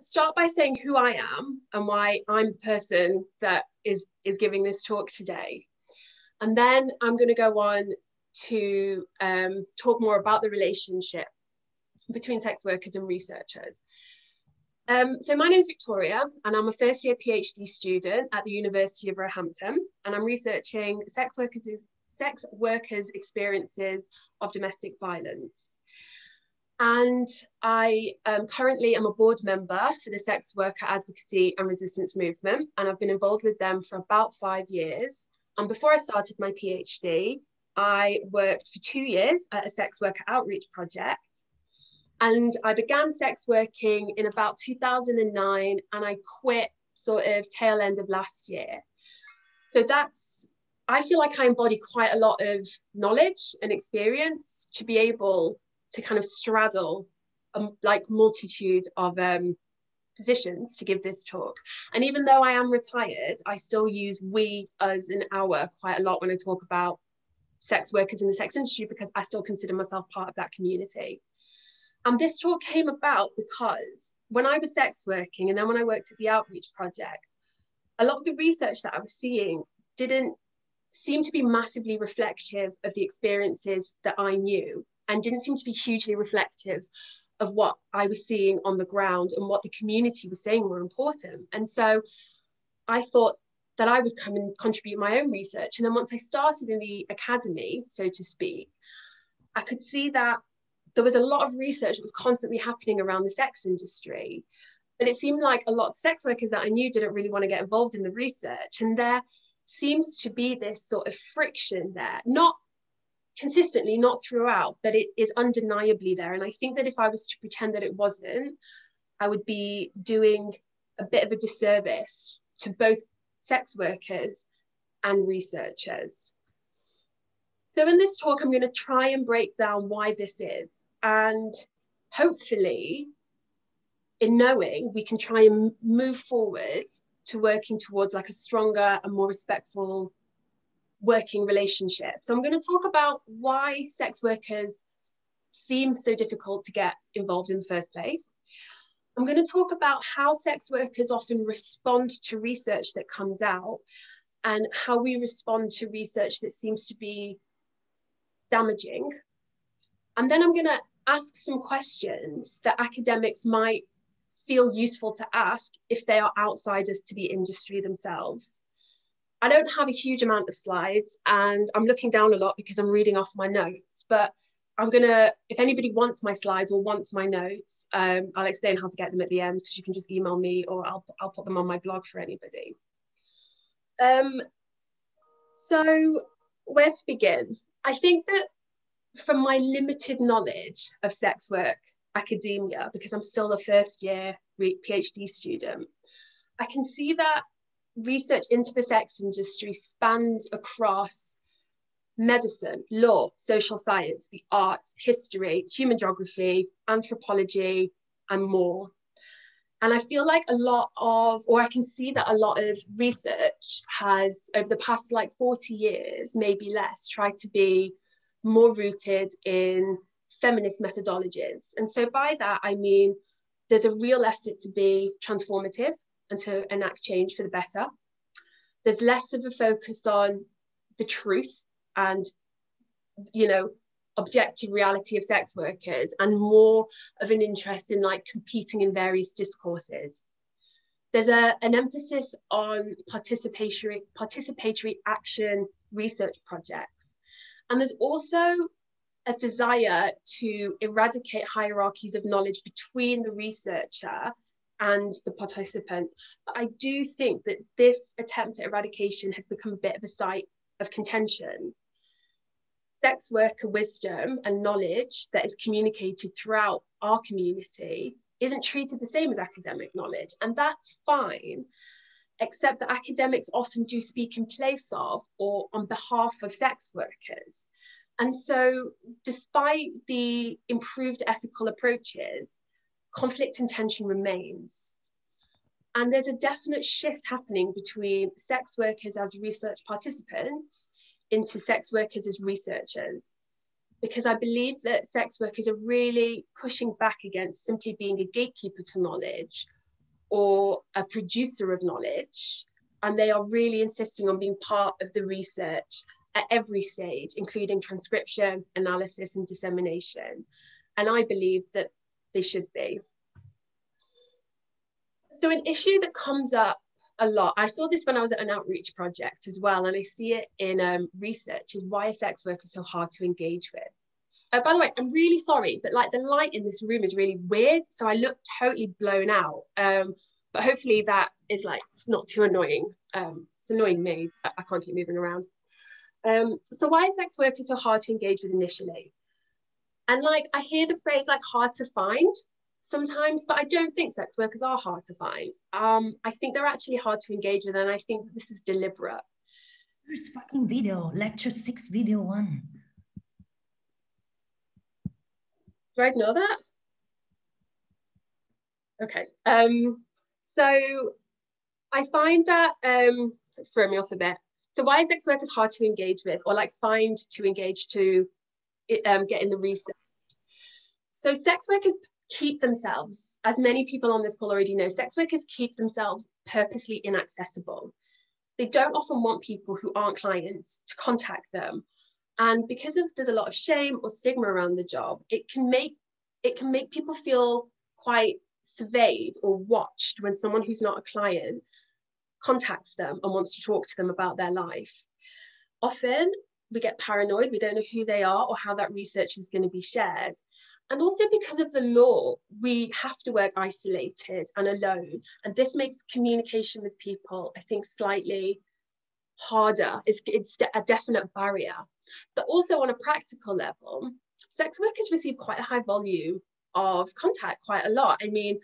start by saying who I am and why I'm the person that is giving this talk today. And then I'm going to go on to talk more about the relationship between sex workers and researchers. So my name is Victoria, and I'm a first year PhD student at the University of Roehampton, and I'm researching sex workers' experiences of domestic violence. And I currently am a board member for the Sex Worker Advocacy and Resistance Movement, and I've been involved with them for about 5 years. And before I started my PhD, I worked for 2 years at a sex worker outreach project. And I began sex working in about 2009, and I quit sort of tail end of last year. So I feel like I embody quite a lot of knowledge and experience to be able to kind of straddle like multitude of positions to give this talk. And even though I am retired, I still use we, us, and our quite a lot when I talk about sex workers in the sex industry, because I still consider myself part of that community. And this talk came about because when I was sex working, and then when I worked at the outreach project, a lot of the research that I was seeing didn't seem to be massively reflective of the experiences that I knew, and didn't seem to be hugely reflective of what I was seeing on the ground and what the community was saying were important. And so I thought that I would come and contribute my own research. And then once I started in the academy, so to speak, I could see that there was a lot of research that was constantly happening around the sex industry. But it seemed like a lot of sex workers that I knew didn't really want to get involved in the research. And there seems to be this sort of friction there, not consistently, not throughout, but it is undeniably there. And I think that if I was to pretend that it wasn't, I would be doing a bit of a disservice to both sex workers and researchers. So in this talk, I'm going to try and break down why this is. And hopefully, in knowing, we can try and move forward to working towards like a stronger and more respectful working relationship. So I'm going to talk about why sex workers seem so difficult to get involved in the first place. I'm going to talk about how sex workers often respond to research that comes out, and how we respond to research that seems to be damaging. And then I'm going to ask some questions that academics might feel useful to ask if they are outsiders to the industry themselves. I don't have a huge amount of slides, and I'm looking down a lot because I'm reading off my notes, but I'm gonna, if anybody wants my slides or wants my notes, I'll explain how to get them at the end, because you can just email me, or I'll put them on my blog for anybody. So where to begin? I think that from my limited knowledge of sex work academia, because I'm still a first year PhD student, I can see that research into the sex industry spans across medicine, law, social science, the arts, history, human geography, anthropology, and more. And I feel like I can see that a lot of research has, over the past like 40 years, maybe less, tried to be more rooted in feminist methodologies. And so by that, I mean, there's a real effort to be transformative and to enact change for the better. There's less of a focus on the truth and, you know, objective reality of sex workers, and more of an interest in like competing in various discourses. There's an emphasis on participatory action research projects. And there's also a desire to eradicate hierarchies of knowledge between the researcher and the participant. But I do think that this attempt at eradication has become a bit of a site of contention. Sex worker wisdom and knowledge that is communicated throughout our community isn't treated the same as academic knowledge, and that's fine, except that academics often do speak in place of or on behalf of sex workers. And so despite the improved ethical approaches, conflict and tension remains. And there's a definite shift happening between sex workers as research participants into sex workers as researchers, because I believe that sex workers are really pushing back against simply being a gatekeeper to knowledge, or a producer of knowledge, and they are really insisting on being part of the research at every stage, including transcription, analysis, and dissemination. And I believe that they should be. So an issue that comes up a lot, I saw this when I was at an outreach project as well, and I see it in research, is why are sex workers so hard to engage with? By the way, I'm really sorry, but like the light in this room is really weird, so I look totally blown out. But hopefully that is like not too annoying. It's annoying me, but I can't keep moving around. So why are sex workers so hard to engage with initially? And like I hear the phrase like hard to find sometimes, but I don't think sex workers are hard to find. I think they're actually hard to engage with, and I think this is deliberate. First fucking video, lecture 6, video 1. Do I ignore that? Okay. So I find that it's throwing me off a bit. So why is sex workers hard to engage with, or like find to engage to get in the research? So sex workers keep themselves, as many people on this call already know, sex workers keep themselves purposely inaccessible. They don't often want people who aren't clients to contact them. And because there's a lot of shame or stigma around the job, it can make people feel quite surveyed or watched when someone who's not a client contacts them and wants to talk to them about their life. Often we get paranoid, we don't know who they are or how that research is going to be shared. And also because of the law, we have to work isolated and alone. And this makes communication with people, I think, slightly harder. It's a definite barrier. But also on a practical level, sex workers receive quite a high volume of contact, quite a lot. I mean,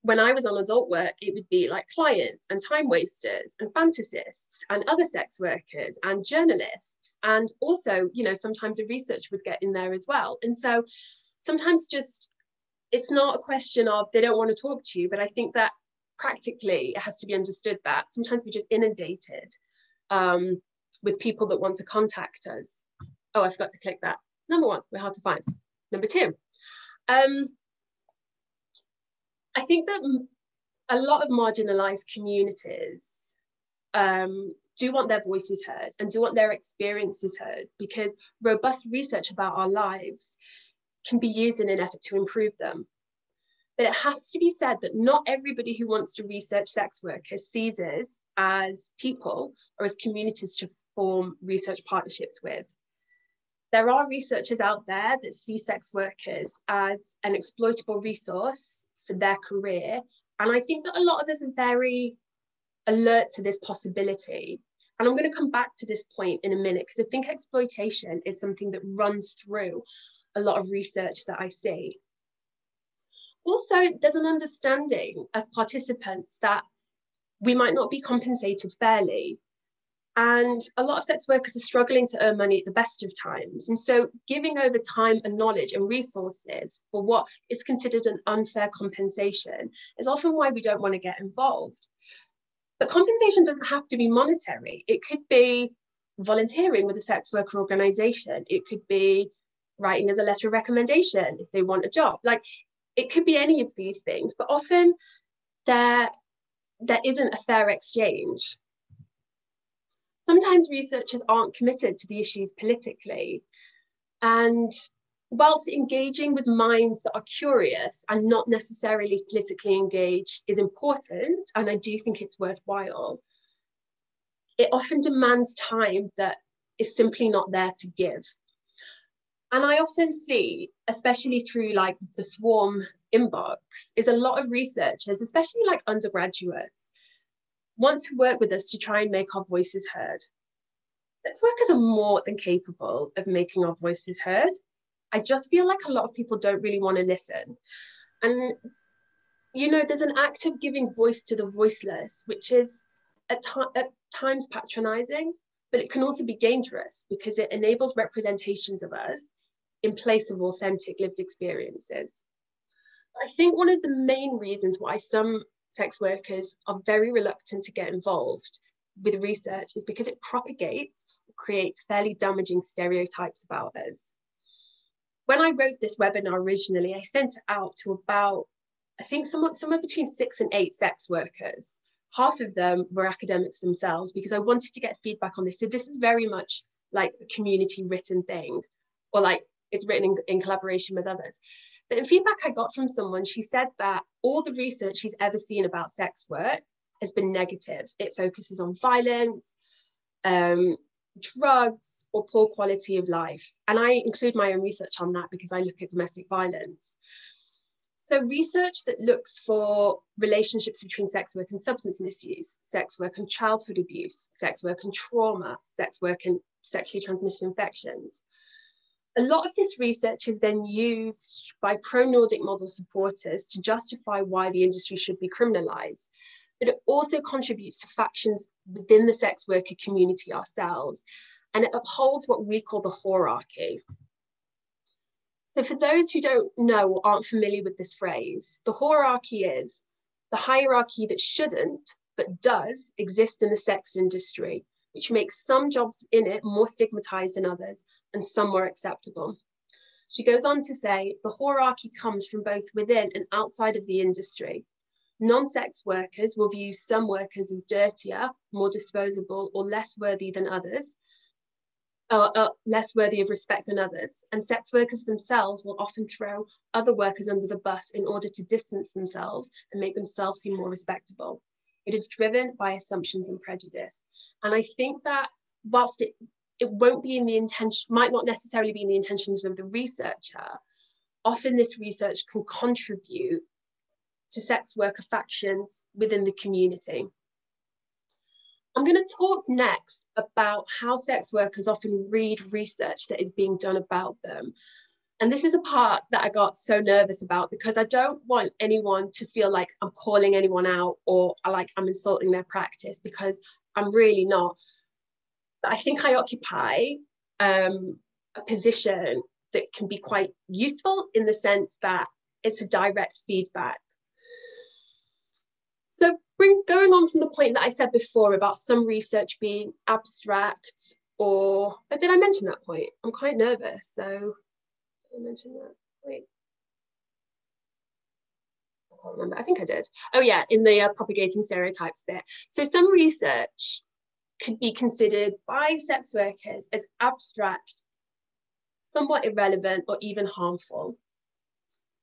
when I was on adult work, it would be like clients and time wasters and fantasists and other sex workers and journalists. And also, you know, sometimes a researcher would get in there as well. And so sometimes just, it's not a question of they don't want to talk to you, but I think that practically it has to be understood that sometimes we're just inundated with people that want to contact us. Oh, I forgot to click that. Number one, we're hard to find. Number two, I think that a lot of marginalized communities do want their voices heard and do want their experiences heard, because robust research about our lives can be used in an effort to improve them. But it has to be said that not everybody who wants to research sex workers sees us as people or as communities to form research partnerships with. There are researchers out there that see sex workers as an exploitable resource for their career. And I think that a lot of us are very alert to this possibility. And I'm going to come back to this point in a minute, because I think exploitation is something that runs through a lot of research that I see. Also, there's an understanding as participants that we might not be compensated fairly. And a lot of sex workers are struggling to earn money at the best of times. And so giving over time and knowledge and resources for what is considered an unfair compensation is often why we don't want to get involved. But compensation doesn't have to be monetary. It could be volunteering with a sex worker organization. It could be writing as a letter of recommendation if they want a job. Like, it could be any of these things, but often there isn't a fair exchange. Sometimes researchers aren't committed to the issues politically. And whilst engaging with minds that are curious and not necessarily politically engaged is important, and I do think it's worthwhile, it often demands time that is simply not there to give. And I often see, especially through like the Swarm inbox, is a lot of researchers, especially like undergraduates, want to work with us to try and make our voices heard. Sex workers are more than capable of making our voices heard. I just feel like a lot of people don't really want to listen. And, you know, there's an act of giving voice to the voiceless, which is at times patronizing, but it can also be dangerous because it enables representations of us in place of authentic lived experiences. I think one of the main reasons why some sex workers are very reluctant to get involved with research is because it propagates or creates fairly damaging stereotypes about us. When I wrote this webinar originally, I sent it out to about I think somewhere between 6 and 8 sex workers. Half of them were academics themselves, because I wanted to get feedback on this. So this is very much like a community written thing, or like it's written in collaboration with others. But in feedback I got from someone, she said that all the research she's ever seen about sex work has been negative. It focuses on violence, drugs, or poor quality of life. And I include my own research on that because I look at domestic violence. So research that looks for relationships between sex work and substance misuse, sex work and childhood abuse, sex work and trauma, sex work and sexually transmitted infections. A lot of this research is then used by pro-Nordic model supporters to justify why the industry should be criminalised. But it also contributes to factions within the sex worker community ourselves, and it upholds what we call the hierarchy. So for those who don't know or aren't familiar with this phrase, the hierarchy is the hierarchy that shouldn't, but does exist in the sex industry, which makes some jobs in it more stigmatized than others and some more acceptable. She goes on to say, the hierarchy comes from both within and outside of the industry. Non-sex workers will view some workers as dirtier, more disposable, or less worthy than others, less worthy of respect than others. And sex workers themselves will often throw other workers under the bus in order to distance themselves and make themselves seem more respectable. It is driven by assumptions and prejudice. And I think that whilst it won't be in the intention, might not necessarily be in the intentions of the researcher, often this research can contribute to sex worker factions within the community. I'm going to talk next about how sex workers often read research that is being done about them. And this is a part that I got so nervous about, because I don't want anyone to feel like I'm calling anyone out or like I'm insulting their practice, because I'm really not. But I think I occupy a position that can be quite useful in the sense that it's a direct feedback. So going on from the point that I said before about some research being abstract, or did I mention that point? I'm quite nervous, so did I mention that? Wait, I can't remember. I think I did. Oh yeah, in the propagating stereotypes bit. So some research could be considered by sex workers as abstract, somewhat irrelevant, or even harmful.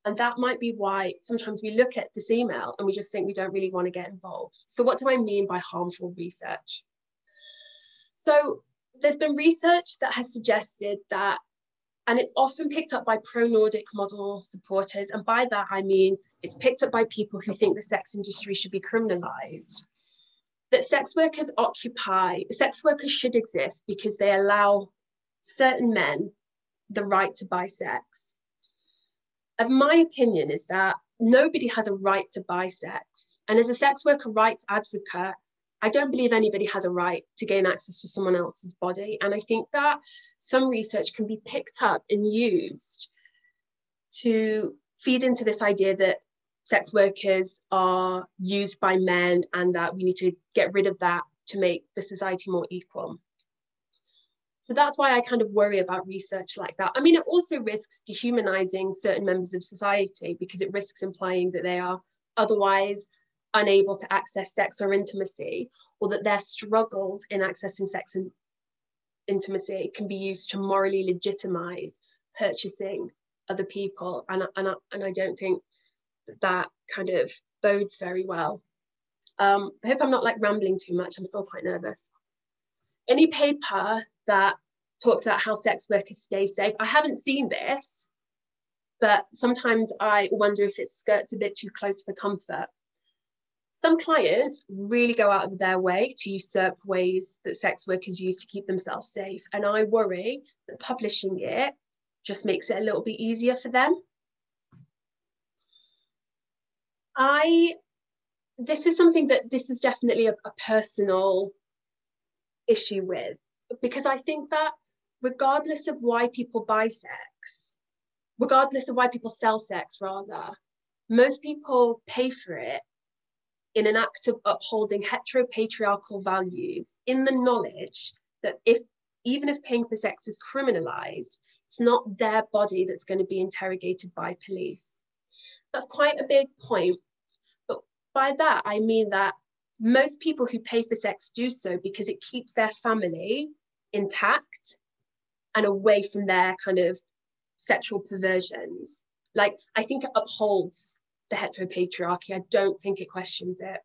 And that might be why sometimes we look at this email and we just think we don't really want to get involved. So what do I mean by harmful research? So there's been research that has suggested that, and it's often picked up by pro-Nordic model supporters, and by that I mean it's picked up by people who think the sex industry should be criminalised, that sex workers should exist because they allow certain men the right to buy sex. And my opinion is that nobody has a right to buy sex. And as a sex worker rights advocate, I don't believe anybody has a right to gain access to someone else's body. And I think that some research can be picked up and used to feed into this idea that sex workers are used by men and that we need to get rid of that to make the society more equal. So that's why I kind of worry about research like that. I mean, it also risks dehumanizing certain members of society because it risks implying that they are otherwise unable to access sex or intimacy, or that their struggles in accessing sex and intimacy can be used to morally legitimize purchasing other people. And I don't think that kind of bodes very well. I hope I'm not like rambling too much. I'm still quite nervous. Any paper that talks about how sex workers stay safe, I haven't seen this, but sometimes I wonder if it skirts a bit too close for comfort. Some clients really go out of their way to usurp ways that sex workers use to keep themselves safe. And I worry that publishing it just makes it a little bit easier for them. This is definitely a personal issue with, because I think that regardless of why people buy sex, regardless of why people sell sex rather, most people pay for it in an act of upholding heteropatriarchal values, in the knowledge that even if paying for sex is criminalized, it's not their body that's going to be interrogated by police. That's quite a big point. But by that, I mean that most people who pay for sex do so because it keeps their family intact and away from their kind of sexual perversions. Like, I think it upholds the heteropatriarchy. I don't think it questions it.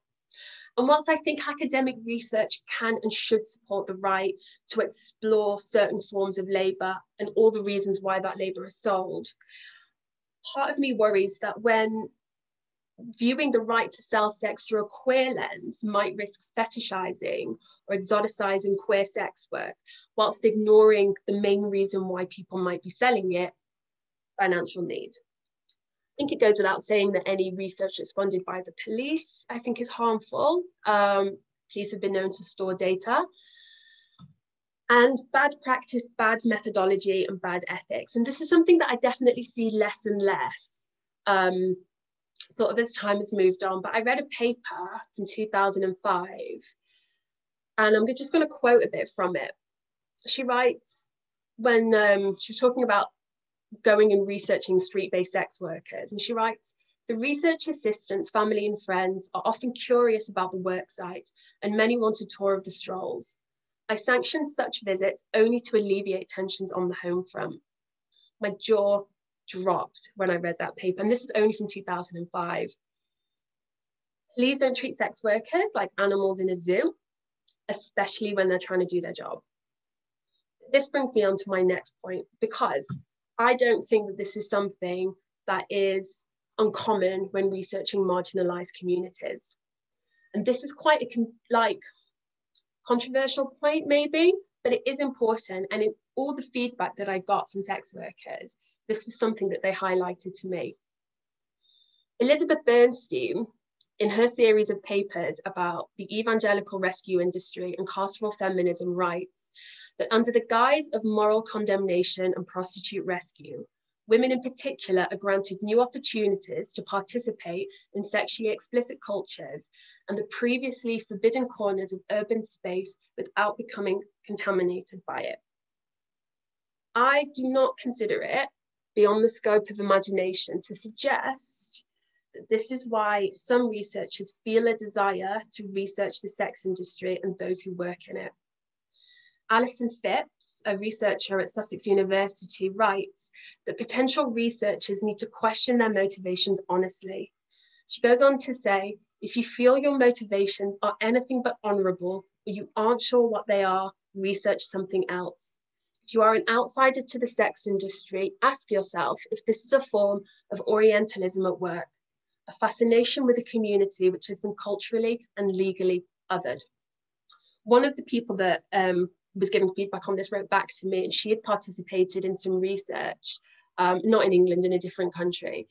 And whilst I think academic research can and should support the right to explore certain forms of labour and all the reasons why that labour is sold, part of me worries that when viewing the right to sell sex through a queer lens might risk fetishizing or exoticizing queer sex work, whilst ignoring the main reason why people might be selling it, financial need. I think it goes without saying that any research that's funded by the police, I think, is harmful. Police have been known to store data. And bad practice, bad methodology, and bad ethics. And this is something that I definitely see less and less, sort of as time has moved on. But I read a paper from 2005, and I'm just going to quote a bit from it. She writes, when she was talking about going and researching street-based sex workers, and she writes, "The research assistants, family and friends are often curious about the work site, and many want a tour of the strolls. I sanctioned such visits only to alleviate tensions on the home front." My jaw dropped when I read that paper, and this is only from 2005. Please don't treat sex workers like animals in a zoo, especially when they're trying to do their job. This brings me on to my next point, because I don't think that this is something that is uncommon when researching marginalized communities. And this is quite a controversial point maybe, but it is important. And in all the feedback that I got from sex workers, this was something that they highlighted to me. Elizabeth Bernstein, in her series of papers about the evangelical rescue industry and carceral feminism, writes that under the guise of moral condemnation and prostitute rescue, women in particular are granted new opportunities to participate in sexually explicit cultures and the previously forbidden corners of urban space without becoming contaminated by it. I do not consider it beyond the scope of imagination to suggest that this is why some researchers feel a desire to research the sex industry and those who work in it. Alison Phipps, a researcher at Sussex University, writes that potential researchers need to question their motivations honestly. She goes on to say, if you feel your motivations are anything but honourable, or you aren't sure what they are, research something else. If you are an outsider to the sex industry, ask yourself if this is a form of Orientalism at work, a fascination with a community which has been culturally and legally othered. One of the people that was giving feedback on this wrote back to me, and she had participated in some research, not in England, in a different country.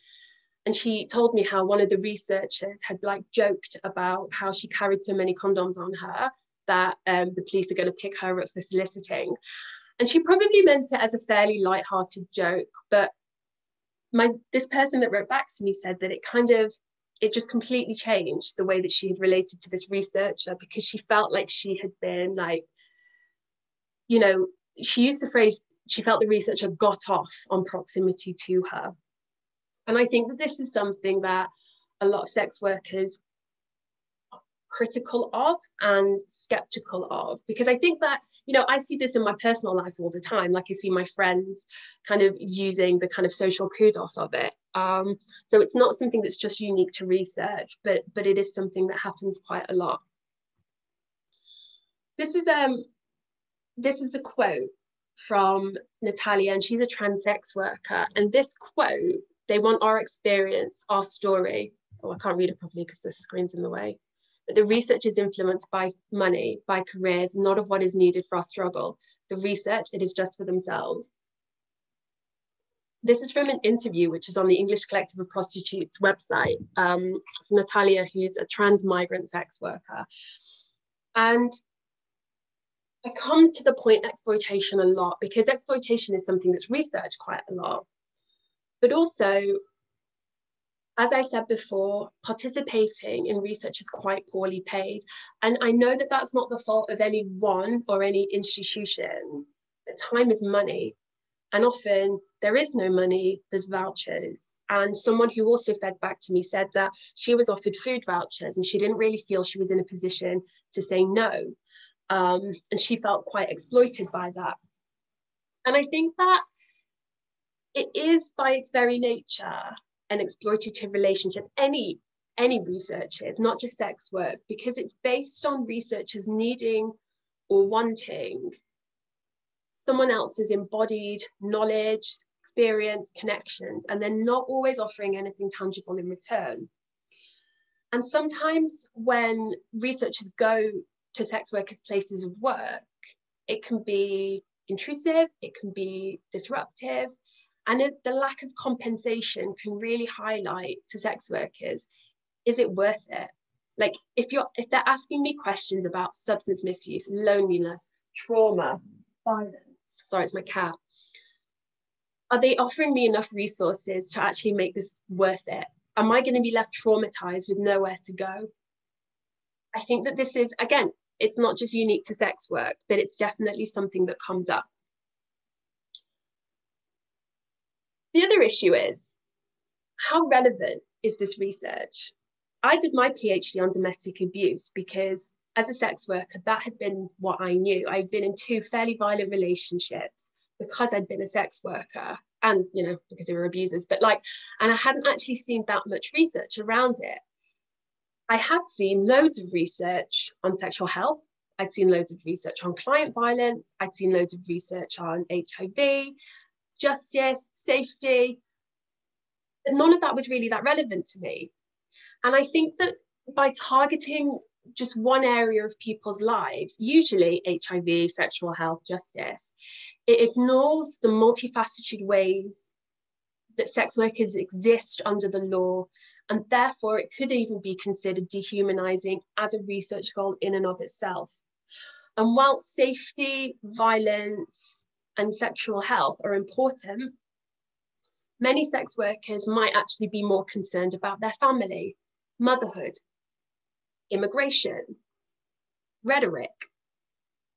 And she told me how one of the researchers had joked about how she carried so many condoms on her that the police are going to pick her up for soliciting. And she probably meant it as a fairly light-hearted joke, but this person that wrote back to me said that it just completely changed the way that she had related to this researcher, because she felt like she had been she used the phrase, she felt the researcher got off on proximity to her. And I think that this is something that a lot of sex workers are critical of and skeptical of, because I think that, I see this in my personal life all the time. I see my friends kind of using the kind of social kudos of it. So it's not something that's just unique to research, but it is something that happens quite a lot. This is a quote from Natalia, and she's a trans sex worker. And this quote, they want our experience, our story. Oh, I can't read it properly because the screen's in the way. But the research is influenced by money, by careers, not of what is needed for our struggle. The research, it is just for themselves. This is from an interview, which is on the English Collective of Prostitutes website, from Natalia, who's a trans migrant sex worker. And I come to the point exploitation a lot, because exploitation is something that's researched quite a lot. But also, as I said before, participating in research is quite poorly paid. And I know that that's not the fault of any one or any institution, but time is money. And often there is no money, there's vouchers. And someone who also fed back to me said that she was offered food vouchers and she didn't really feel she was in a position to say no. And she felt quite exploited by that. And I think that it is by its very nature an exploitative relationship. Any research is, not just sex work, because it's based on researchers needing or wanting someone else's embodied knowledge, experience, connections, and they're not always offering anything tangible in return. And sometimes when researchers go to sex workers' places of work, it can be intrusive, it can be disruptive, and the lack of compensation can really highlight to sex workers, is it worth it? Like if they're asking me questions about substance misuse, loneliness, trauma, violence, sorry, it's my cat, are they offering me enough resources to actually make this worth it? Am I going to be left traumatized with nowhere to go? I think that this is, again, it's not just unique to sex work, but it's definitely something that comes up. The other issue is, how relevant is this research? I did my PhD on domestic abuse because as a sex worker, that had been what I knew. I'd been in 2 fairly violent relationships because I'd been a sex worker and, because they were abusers, and I hadn't actually seen that much research around it. I had seen loads of research on sexual health. I'd seen loads of research on client violence. I'd seen loads of research on HIV, justice, safety. But none of that was really that relevant to me. And I think that by targeting just one area of people's lives, usually HIV, sexual health, justice, it ignores the multifaceted ways that sex workers exist under the law, and therefore it could even be considered dehumanizing as a research goal in and of itself. And while safety, violence, and sexual health are important, many sex workers might actually be more concerned about their family, motherhood, immigration, rhetoric.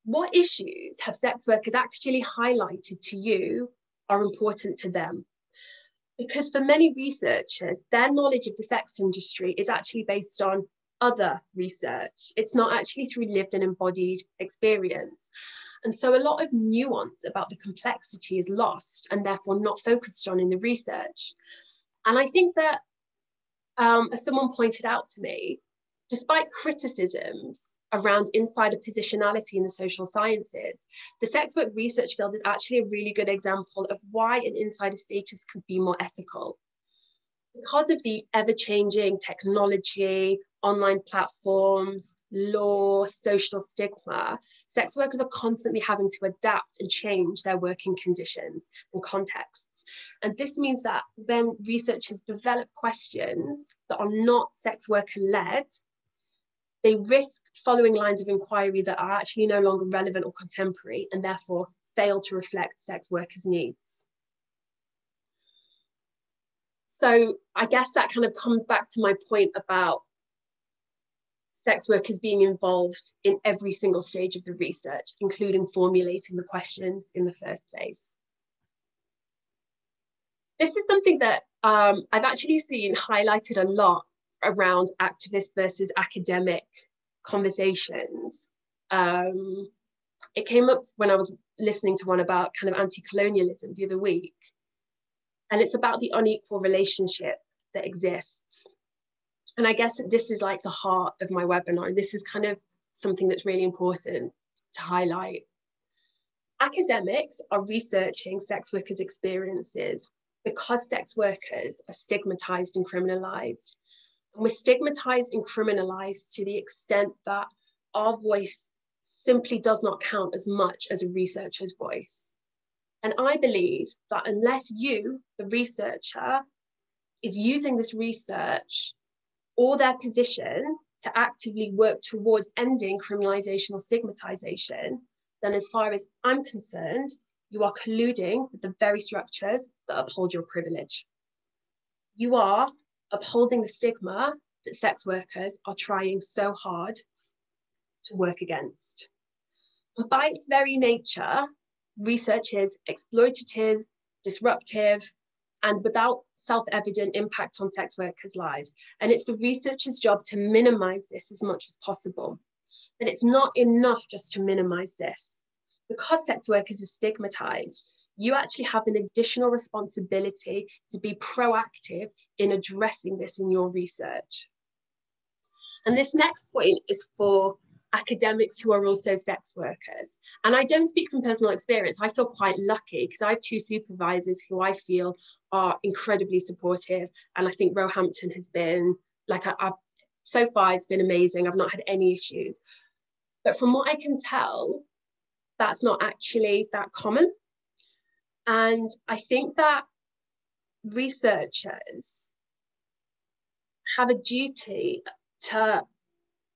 What issues have sex workers actually highlighted to you are important to them? Because for many researchers, their knowledge of the sex industry is actually based on other research. It's not actually through lived and embodied experience. And so a lot of nuance about the complexity is lost and therefore not focused on in the research. And I think that, as someone pointed out to me, despite criticisms around insider positionality in the social sciences, the sex work research field is actually a really good example of why an insider status could be more ethical. Because of the ever-changing technology, online platforms, law, social stigma, sex workers are constantly having to adapt and change their working conditions and contexts. And this means that when researchers develop questions that are not sex worker-led, they risk following lines of inquiry that are actually no longer relevant or contemporary and therefore fail to reflect sex workers' needs. So I guess that kind of comes back to my point about sex workers being involved in every single stage of the research, including formulating the questions in the first place. This is something that I've actually seen highlighted a lot around activist versus academic conversations. It came up when I was listening to one about kind of anti-colonialism the other week. And it's about the unequal relationship that exists. And I guess this is like the heart of my webinar. This is kind of something that's really important to highlight. Academics are researching sex workers' experiences because sex workers are stigmatized and criminalized. And we're stigmatized and criminalized to the extent that our voice simply does not count as much as a researcher's voice. And I believe that unless you, the researcher, is using this research or their position to actively work towards ending criminalization or stigmatization, then as far as I'm concerned, you are colluding with the very structures that uphold your privilege. You are upholding the stigma that sex workers are trying so hard to work against. And by its very nature, research is exploitative, disruptive, and without self-evident impact on sex workers' lives. And it's the researcher's job to minimize this as much as possible. But it's not enough just to minimize this. Because sex workers are stigmatized, you actually have an additional responsibility to be proactive in addressing this in your research. And this next point is for academics who are also sex workers. And I don't speak from personal experience. I feel quite lucky because I have two supervisors who I feel are incredibly supportive. And I think Roehampton has been, like, so far it's been amazing. I've not had any issues. But from what I can tell, that's not actually that common. And I think that researchers have a duty to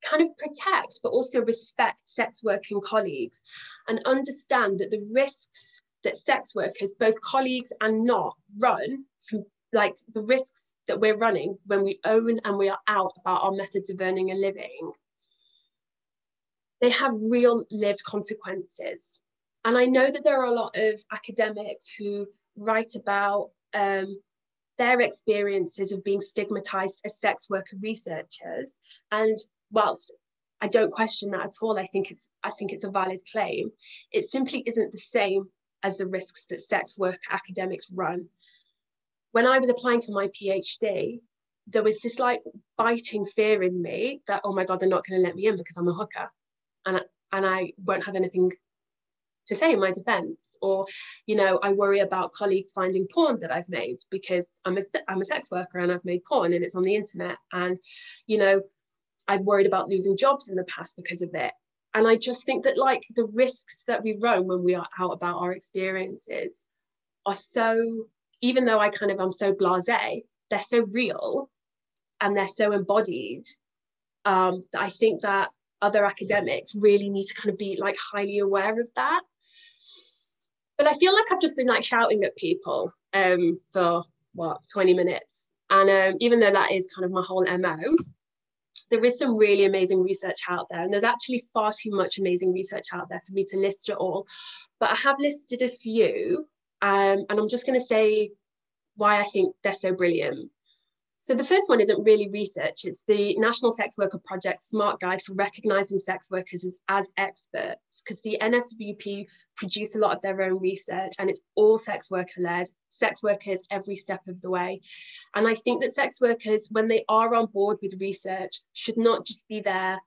kind of protect, but also respect sex working colleagues and understand that the risks that sex workers, both colleagues and not, run from, like, the risks that we're running when we own and we are out about our methods of earning a living, they have real lived consequences. And I know that there are a lot of academics who write about their experiences of being stigmatized as sex worker researchers. And whilst I don't question that at all, I think it's a valid claim, it simply isn't the same as the risks that sex work academics run. When I was applying for my PhD, there was this, like, biting fear in me that, oh my God, they're not going to let me in because I'm a hooker, and I won't have anything to say in my defense. Or, you know, I worry about colleagues finding porn that I've made because I'm a sex worker and I've made porn and it's on the internet. And, you know, I've worried about losing jobs in the past because of it. And I just think that, like, the risks that we run when we are out about our experiences are so, even though I'm so blasé, they're so real and they're so embodied, that I think that other academics really need to kind of be, like, highly aware of that. But I feel like I've just been, like, shouting at people for 20 minutes. And even though that is kind of my whole MO, there is some really amazing research out there. And there's actually far too much amazing research out there for me to list it all. But I have listed a few, and I'm just going to say why I think they're so brilliant. So the first one isn't really research. It's the National Sex Worker Project Smart Guide for Recognising Sex Workers as Experts, because the NSWP produce a lot of their own research and it's all sex worker-led, sex workers every step of the way. And I think that sex workers, when they are on board with research, should not just be there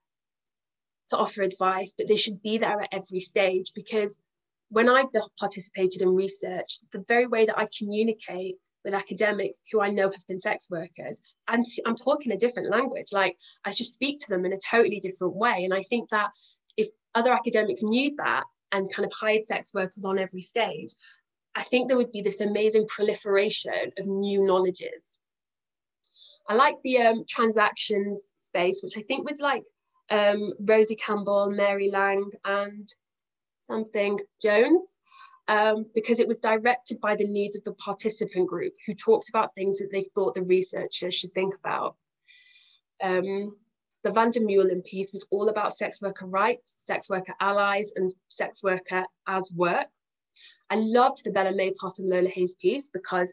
to offer advice, but they should be there at every stage. Because when I've participated in research, the very way that I communicate with academics who I know have been sex workers, and I'm talking a different language, like, I just speak to them in a totally different way. And I think that if other academics knew that and kind of hired sex workers on every stage, I think there would be this amazing proliferation of new knowledges. I like the transactions space, which I think was like Rosie Campbell, Mary Lang, and something Jones. Because it was directed by the needs of the participant group, who talked about things that they thought the researchers should think about. The Van der Meulen piece was all about sex worker rights, sex worker allies, and sex worker as work. I loved the Bella Matos and Lola Hayes piece because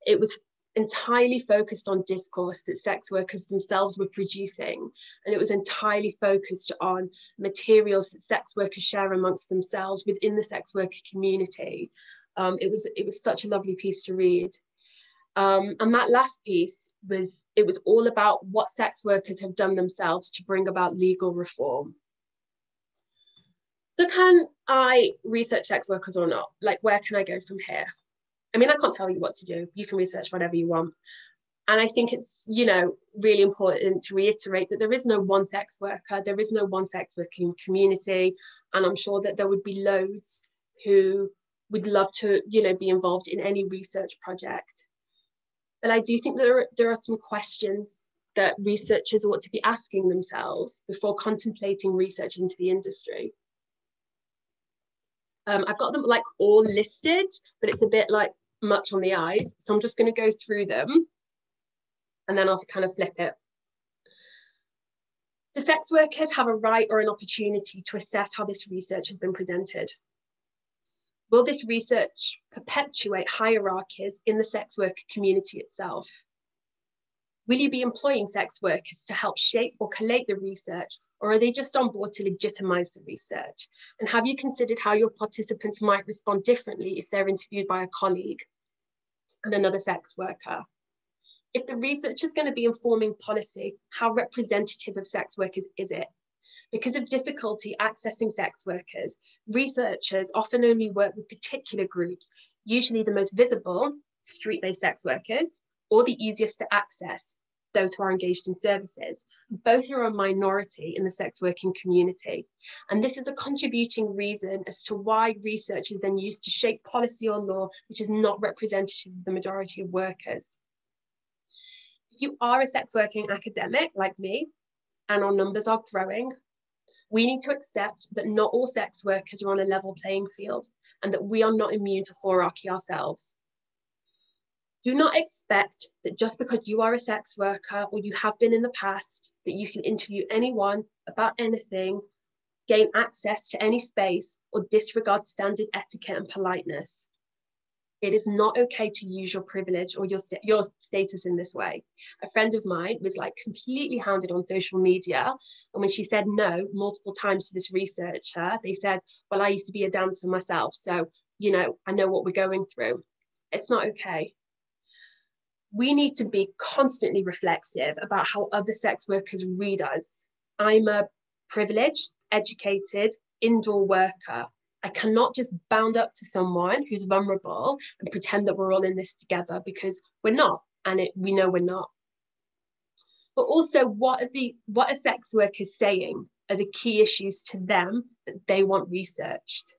it was entirely focused on discourse that sex workers themselves were producing, and it was entirely focused on materials that sex workers share amongst themselves within the sex worker community. It was such a lovely piece to read. And that last piece was all about what sex workers have done themselves to bring about legal reform. So can I research sex workers or not? Like, where can I go from here? I mean, I can't tell you what to do. You can research whatever you want. And I think it's, you know, really important to reiterate that there is no one sex worker, there is no one sex working community. And I'm sure that there would be loads who would love to, you know, be involved in any research project. But I do think there are some questions that researchers ought to be asking themselves before contemplating research into the industry. I've got them, like, all listed, but it's a bit, like, much on the eyes. So I'm just going to go through them and then I'll kind of flip it. Do sex workers have a right or an opportunity to assess how this research has been presented? Will this research perpetuate hierarchies in the sex worker community itself? Will you be employing sex workers to help shape or collate the research, or are they just on board to legitimize the research? And have you considered how your participants might respond differently if they're interviewed by a colleague and another sex worker? If the research is going to be informing policy, how representative of sex workers is it? Because of difficulty accessing sex workers, researchers often only work with particular groups, usually the most visible, street-based sex workers, or the easiest to access, those who are engaged in services. Both are a minority in the sex working community. And this is a contributing reason as to why research is then used to shape policy or law, which is not representative of the majority of workers. If you are a sex working academic like me, and our numbers are growing, we need to accept that not all sex workers are on a level playing field and that we are not immune to hierarchy ourselves. Do not expect that just because you are a sex worker or you have been in the past, that you can interview anyone about anything, gain access to any space, or disregard standard etiquette and politeness. It is not okay to use your privilege or your status in this way. A friend of mine was like completely hounded on social media. And when she said no multiple times to this researcher, they said, well, I used to be a dancer myself. So, you know, I know what we're going through. It's not okay. We need to be constantly reflexive about how other sex workers read us. I'm a privileged, educated, indoor worker. I cannot just bound up to someone who's vulnerable and pretend that we're all in this together, because we're not, and we know we're not. But also, what are sex workers saying are the key issues to them that they want researched?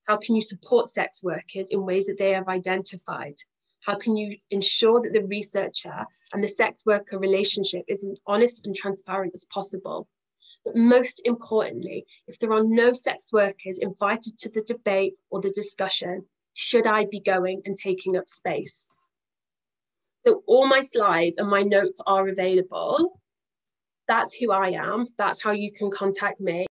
How can you support sex workers in ways that they have identified? How can you ensure that the researcher and the sex worker relationship is as honest and transparent as possible? But most importantly, if there are no sex workers invited to the debate or the discussion, should I be going and taking up space? So all my slides and my notes are available. That's who I am. That's how you can contact me.